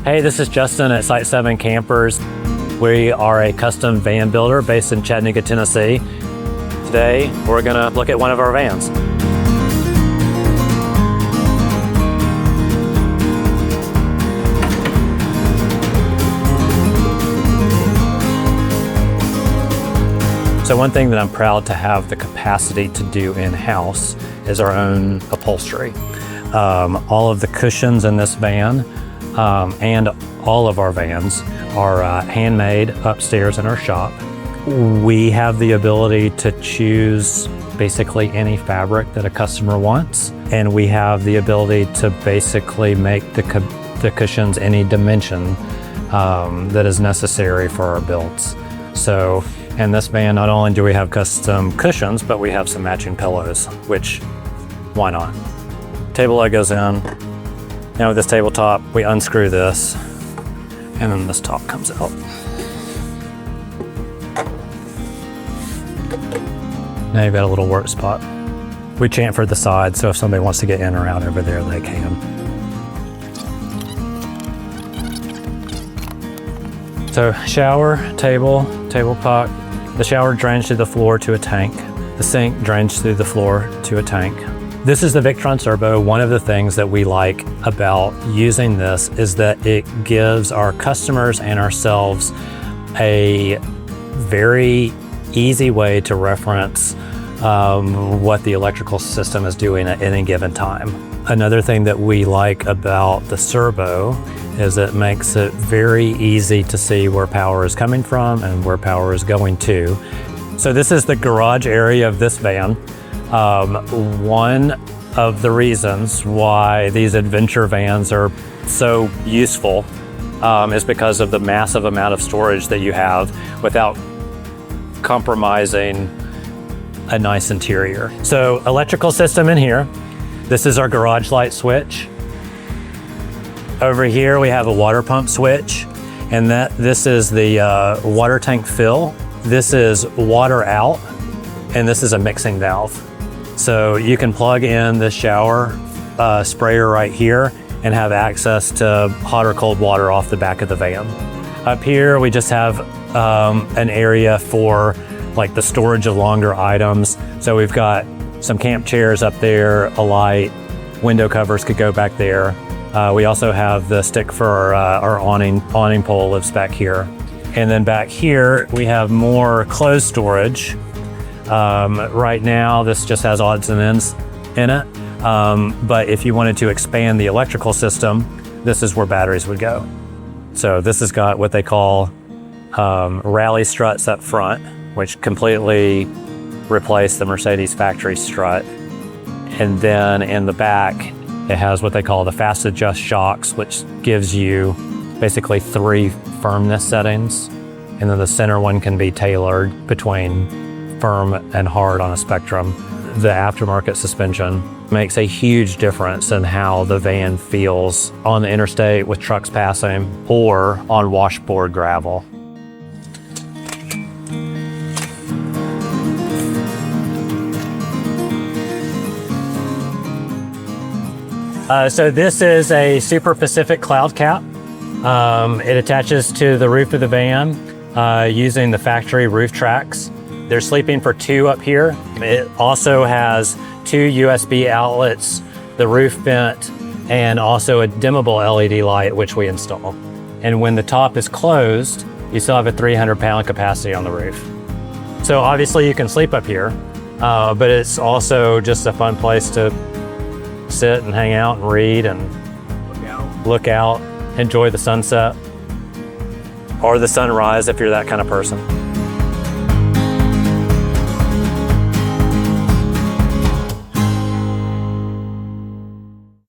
Hey, this is Justin at Site 7 Campers. We are a custom van builder based in Chattanooga, Tennessee. Today, we're gonna look at one of our vans. So one thing that I'm proud to have the capacity to do in-house is our own upholstery. All of the cushions in this van and all of our vans are handmade upstairs in our shop. We have the ability to choose basically any fabric that a customer wants, and we have the ability to basically make the cushions any dimension that is necessary for our builds. So in this van, not only do we have custom cushions, but we have some matching pillows, which, why not? Table leg goes in. Now with this tabletop, we unscrew this, and then this top comes out. Now you've got a little work spot. We chamfer the side, so if somebody wants to get in or out over there, they can. So shower, table puck. The shower drains through the floor to a tank. The sink drains through the floor to a tank. This is the Victron Turbo. One of the things that we like about using this is that it gives our customers and ourselves a very easy way to reference what the electrical system is doing at any given time. Another thing that we like about the Turbo is it makes it very easy to see where power is coming from and where power is going to. So this is the garage area of this van. One of the reasons why these adventure vans are so useful is because of the massive amount of storage that you have without compromising a nice interior. So electrical system in here. This is our garage light switch. Over here we have a water pump switch, and this is the water tank fill. This is water out, and this is a mixing valve. So you can plug in the shower sprayer right here and have access to hot or cold water off the back of the van. Up here we just have an area for like the storage of longer items. So we've got some camp chairs up there, a light, window covers could go back there. We also have the stick for our awning pole lives back here. And then back here, we have more clothes storage. Right now, this just has odds and ends in it. But if you wanted to expand the electrical system, this is where batteries would go. So this has got what they call rally struts up front, which completely replace the Mercedes factory strut. And then in the back, it has what they call the fast adjust shocks, which gives you basically 3 firmness settings. And then the center one can be tailored between firm and hard on a spectrum. The aftermarket suspension makes a huge difference in how the van feels on the interstate with trucks passing or on washboard gravel. So this is a Super Pacific cloud cap. It attaches to the roof of the van using the factory roof tracks. They're sleeping for 2 up here. It also has 2 USB outlets, the roof vent, and also a dimmable LED light, which we install. And when the top is closed, you still have a 300-pound capacity on the roof. So obviously you can sleep up here, but it's also just a fun place to sit and hang out and read and look out, enjoy the sunset or the sunrise if you're that kind of person.